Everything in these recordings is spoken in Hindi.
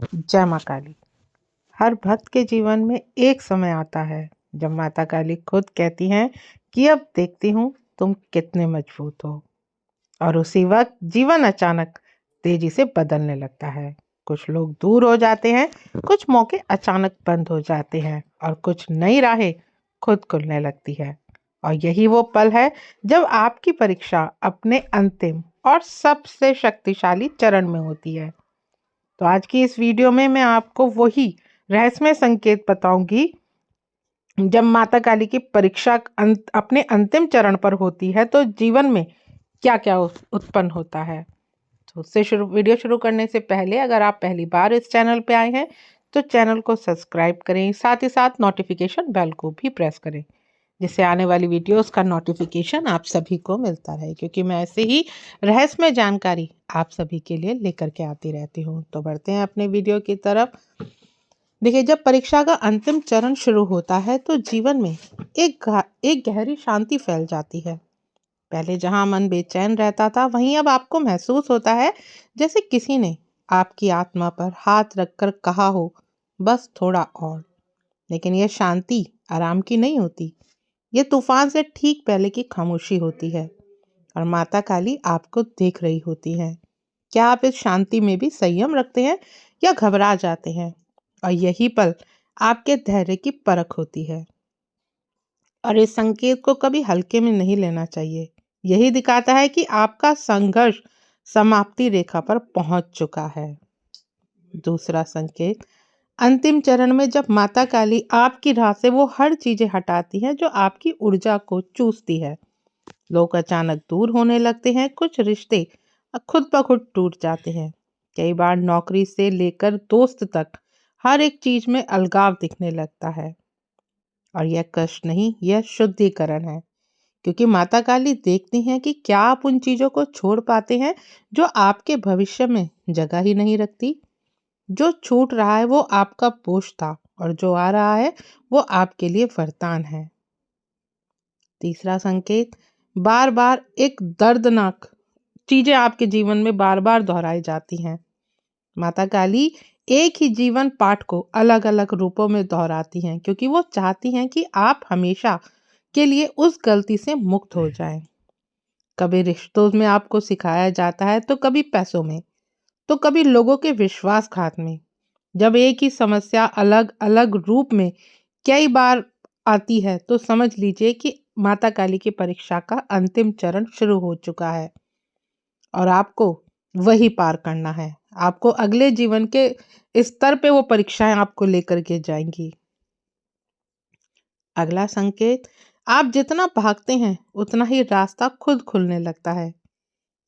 जय माँ काली। हर भक्त के जीवन में एक समय आता है जब माता काली खुद कहती हैं कि अब देखती हूँ तुम कितने मजबूत हो। और उसी वक्त जीवन अचानक तेजी से बदलने लगता है। कुछ लोग दूर हो जाते हैं, कुछ मौके अचानक बंद हो जाते हैं और कुछ नई राहें खुद खुलने लगती है। और यही वो पल है जब आपकी परीक्षा अपने अंतिम और सबसे शक्तिशाली चरण में होती है। तो आज की इस वीडियो में मैं आपको वही रहस्यमय संकेत बताऊंगी जब माता काली की परीक्षा अपने अंतिम चरण पर होती है तो जीवन में क्या क्या उत्पन्न होता है। तो उससे वीडियो शुरू करने से पहले अगर आप पहली बार इस चैनल पे आए हैं तो चैनल को सब्सक्राइब करें, साथ ही साथ नोटिफिकेशन बेल को भी प्रेस करें जिससे आने वाली वीडियोस का नोटिफिकेशन आप सभी को मिलता रहे, क्योंकि मैं ऐसे ही रहस्यमय जानकारी आप सभी के लिए लेकर के आती रहती हूँ। तो बढ़ते हैं अपने वीडियो की तरफ। देखिए, जब परीक्षा का अंतिम चरण शुरू होता है तो जीवन में एक गहरी शांति फैल जाती है। पहले जहां मन बेचैन रहता था वहीं अब आपको महसूस होता है जैसे किसी ने आपकी आत्मा पर हाथ रखकर कहा हो, बस थोड़ा और। लेकिन यह शांति आराम की नहीं होती, ये तूफान से ठीक पहले की खामोशी होती है। और माता काली आपको देख रही होती है। क्या आप इस शांति में भी संयम रखते हैं या घबरा जाते हैं? और यही पल आपके धैर्य की परख होती है। और इस संकेत को कभी हल्के में नहीं लेना चाहिए। यही दिखाता है कि आपका संघर्ष समाप्ति रेखा पर पहुंच चुका है। दूसरा संकेत, अंतिम चरण में जब माता काली आपकी राह से वो हर चीजें हटाती हैं जो आपकी ऊर्जा को चूसती है। लोग अचानक दूर होने लगते हैं, कुछ रिश्ते खुद ब खुद टूट जाते हैं। कई बार नौकरी से लेकर दोस्त तक हर एक चीज में अलगाव दिखने लगता है। और यह कष्ट नहीं, यह शुद्धिकरण है, क्योंकि माता काली देखती हैं कि क्या आप उन चीजों को छोड़ पाते हैं जो आपके भविष्य में जगह ही नहीं रखती। जो छूट रहा है वो आपका बोझ था और जो आ रहा है वो आपके लिए वरदान है। तीसरा संकेत, बार बार एक दर्दनाक चीजें आपके जीवन में बार बार दोहराई जाती हैं। माता काली एक ही जीवन पाठ को अलग अलग रूपों में दोहराती हैं, क्योंकि वो चाहती हैं कि आप हमेशा के लिए उस गलती से मुक्त हो जाएं। कभी रिश्तों में आपको सिखाया जाता है, तो कभी पैसों में, तो कभी लोगों के विश्वासघात में। जब एक ही समस्या अलग अलग रूप में कई बार आती है तो समझ लीजिए कि माता काली की परीक्षा का अंतिम चरण शुरू हो चुका है और आपको वही पार करना है। आपको अगले जीवन के स्तर पे वो परीक्षाएं आपको लेकर के जाएंगी। अगला संकेत, आप जितना भागते हैं उतना ही रास्ता खुद खुलने लगता है।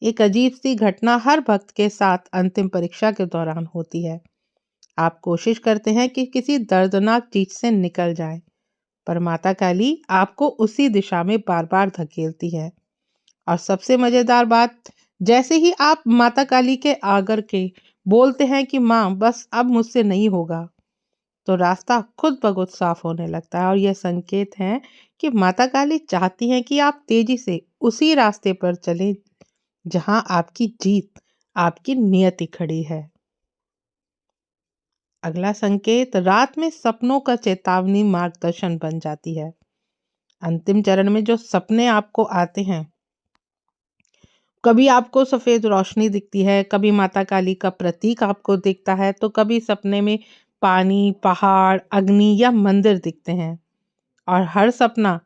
एक अजीब सी घटना हर भक्त के साथ अंतिम परीक्षा के दौरान होती है। आप कोशिश करते हैं कि किसी दर्दनाक चीज से निकल जाएं, पर माता काली आपको उसी दिशा में बार बार धकेलती है। और सबसे मजेदार बात, जैसे ही आप माता काली के आगर के बोलते हैं कि माँ बस अब मुझसे नहीं होगा, तो रास्ता खुद ब खुद साफ होने लगता है। और यह संकेत है कि माता काली चाहती हैं कि आप तेजी से उसी रास्ते पर चलें जहां आपकी जीत, आपकी नियति खड़ी है। अगला संकेत, रात में सपनों का चेतावनी मार्गदर्शन बन जाती है। अंतिम चरण में जो सपने आपको आते हैं, कभी आपको सफेद रोशनी दिखती है, कभी माता काली का प्रतीक आपको दिखता है, तो कभी सपने में पानी, पहाड़, अग्नि या मंदिर दिखते हैं। और हर सपना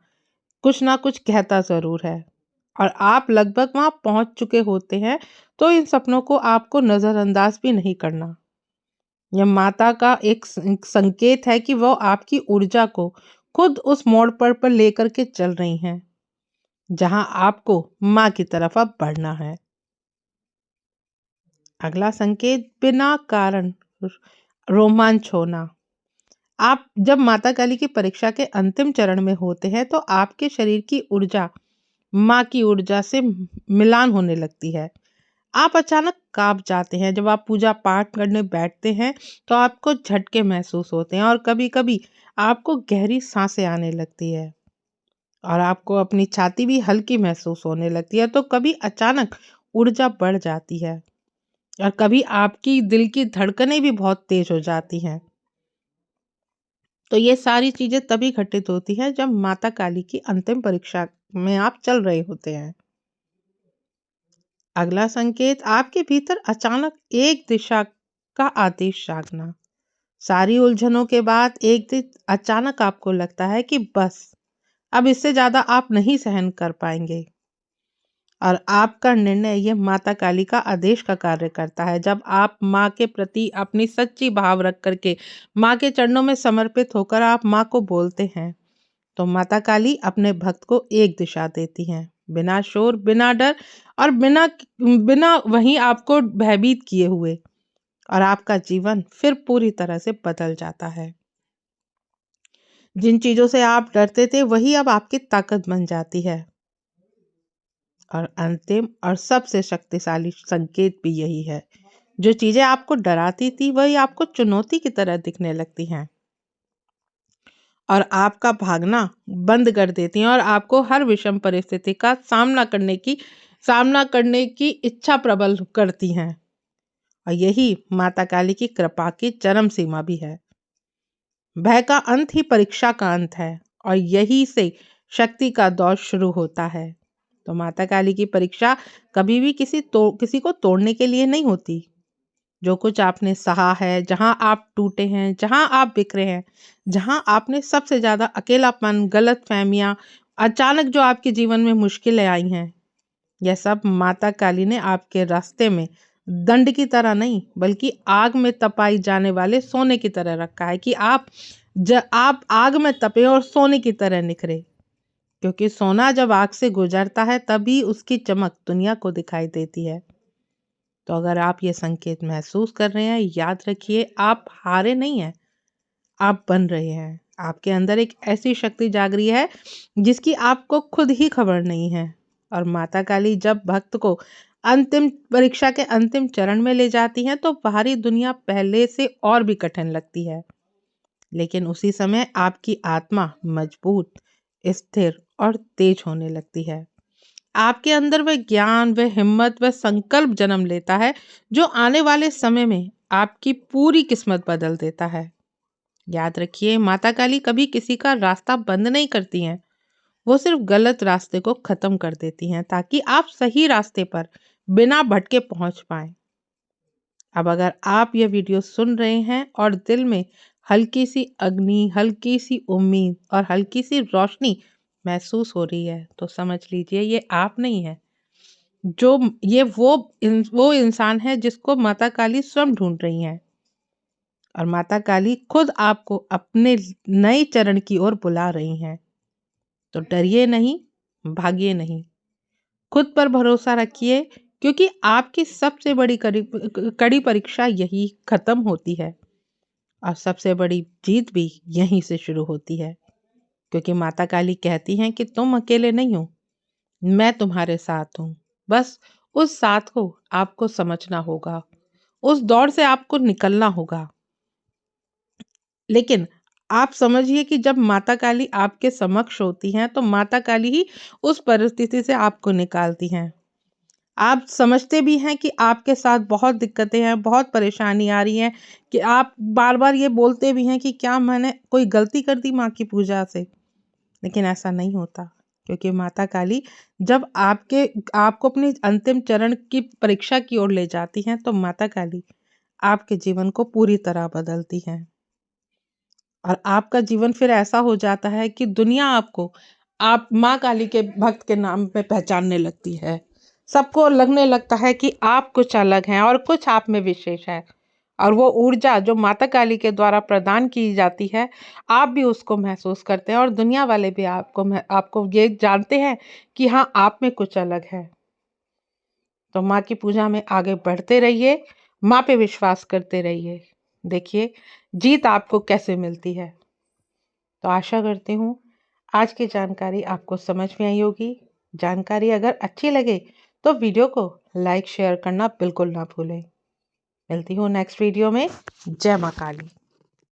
कुछ ना कुछ कहता जरूर है और आप लगभग वहां पहुंच चुके होते हैं। तो इन सपनों को आपको नजरअंदाज भी नहीं करना। यह माता का एक संकेत है कि वो आपकी ऊर्जा को खुद उस मोड़ पर लेकर के चल रही हैं जहां आपको माँ की तरफ अब बढ़ना है। अगला संकेत, बिना कारण रोमांच होना। आप जब माता काली की परीक्षा के अंतिम चरण में होते हैं तो आपके शरीर की ऊर्जा माँ की ऊर्जा से मिलान होने लगती है। आप अचानक कांप जाते हैं। जब आप पूजा पाठ करने बैठते हैं तो आपको झटके महसूस होते हैं और कभी कभी आपको गहरी सांसें आने लगती है और आपको अपनी छाती भी हल्की महसूस होने लगती है। तो कभी अचानक ऊर्जा बढ़ जाती है और कभी आपकी दिल की धड़कनें भी बहुत तेज हो जाती हैं। तो ये सारी चीजें तभी घटित होती हैं जब माता काली की अंतिम परीक्षा में आप चल रहे होते हैं। अगला संकेत, आपके भीतर अचानक एक दिशा का आदेश जागना। सारी उलझनों के बाद एक दिन अचानक आपको लगता है कि बस अब इससे ज्यादा आप नहीं सहन कर पाएंगे, और आपका निर्णय यह माता काली का आदेश का कार्य करता है। जब आप माँ के प्रति अपनी सच्ची भाव रख करके माँ के चरणों में समर्पित होकर आप माँ को बोलते हैं, तो माता काली अपने भक्त को एक दिशा देती हैं, बिना शोर, बिना डर और बिना बिना वहीं आपको भयभीत किए हुए, और आपका जीवन फिर पूरी तरह से बदल जाता है। जिन चीजों से आप डरते थे वही अब आपकी ताकत बन जाती है। और अंतिम और सबसे शक्तिशाली संकेत भी यही है, जो चीजें आपको डराती थी वही आपको चुनौती की तरह दिखने लगती हैं और आपका भागना बंद कर देती हैं, और आपको हर विषम परिस्थिति का सामना करने की इच्छा प्रबल करती हैं। और यही माता काली की कृपा की चरम सीमा भी है। भय का अंत ही परीक्षा का अंत है, और यही से शक्ति का दौर शुरू होता है। तो माता काली की परीक्षा कभी भी किसी को तोड़ने के लिए नहीं होती। जो कुछ आपने सहा है, जहां आप टूटे हैं, जहां आप बिखरे हैं, जहां आपने सबसे ज्यादा अकेलापन, गलत फहमियां, अचानक जो आपके जीवन में मुश्किलें आई हैं, यह सब माता काली ने आपके रास्ते में दंड की तरह नहीं बल्कि आग में तपाई जाने वाले सोने की तरह रखा है, कि आप आग में तपे और सोने की तरह निखरे। क्योंकि सोना जब आग से गुजरता है तभी उसकी चमक दुनिया को दिखाई देती है। तो अगर आप ये संकेत महसूस कर रहे हैं, याद रखिए आप हारे नहीं हैं, आप बन रहे हैं। आपके अंदर एक ऐसी शक्ति जाग रही है जिसकी आपको खुद ही खबर नहीं है। और माता काली जब भक्त को अंतिम परीक्षा के अंतिम चरण में ले जाती हैं तो बाहरी दुनिया पहले से और भी कठिन लगती है, लेकिन उसी समय आपकी आत्मा मजबूत, स्थिर और तेज होने लगती है। आपके अंदर वह ज्ञान, वह हिम्मत, वह संकल्प जन्म लेता है जो आने वाले समय में आपकी पूरी किस्मत बदल देता है। याद रखिए, माता काली कभी किसी का रास्ता बंद नहीं करती हैं, वो सिर्फ गलत रास्ते को खत्म कर देती हैं ताकि आप सही रास्ते पर बिना भटके पहुंच पाएं। अब अगर आप यह वीडियो सुन रहे हैं और दिल में हल्की सी अग्नि, हल्की सी उम्मीद और हल्की सी रोशनी महसूस हो रही है, तो समझ लीजिए ये आप नहीं है, जो ये वो इंसान है जिसको माता काली स्वयं ढूंढ रही हैं। और माता काली खुद आपको अपने नए चरण की ओर बुला रही हैं। तो डरिए नहीं, भागिए नहीं, खुद पर भरोसा रखिए, क्योंकि आपकी सबसे बड़ी कड़ी परीक्षा यही खत्म होती है, और सबसे बड़ी जीत भी यहीं से शुरू होती है। क्योंकि माता काली कहती हैं कि तुम अकेले नहीं हो, मैं तुम्हारे साथ हूँ। बस उस साथ को आपको समझना होगा, उस दौड़ से आपको निकलना होगा। लेकिन आप समझिए कि जब माता काली आपके समक्ष होती हैं तो माता काली ही उस परिस्थिति से आपको निकालती हैं। आप समझते भी हैं कि आपके साथ बहुत दिक्कतें हैं, बहुत परेशानी आ रही है, कि आप बार बार ये बोलते भी हैं कि क्या मैंने कोई गलती कर दी माँ की पूजा से। लेकिन ऐसा नहीं होता, क्योंकि माता काली जब आपको अपनी अंतिम चरण की परीक्षा की ओर ले जाती हैं तो माता काली आपके जीवन को पूरी तरह बदलती हैं, और आपका जीवन फिर ऐसा हो जाता है कि दुनिया आपको आप माँ काली के भक्त के नाम पे पहचानने लगती है। सबको लगने लगता है कि आप कुछ अलग हैं और कुछ आप में विशेष है, और वो ऊर्जा जो माता काली के द्वारा प्रदान की जाती है आप भी उसको महसूस करते हैं, और दुनिया वाले भी आपको ये जानते हैं कि हाँ, आप में कुछ अलग है। तो माँ की पूजा में आगे बढ़ते रहिए, माँ पे विश्वास करते रहिए। देखिए जीत आपको कैसे मिलती है। तो आशा करती हूँ आज की जानकारी आपको समझ में आई होगी। जानकारी अगर अच्छी लगे तो वीडियो को लाइक शेयर करना बिल्कुल ना भूलें। मिलती हूँ नेक्स्ट वीडियो में। जय माँ काली।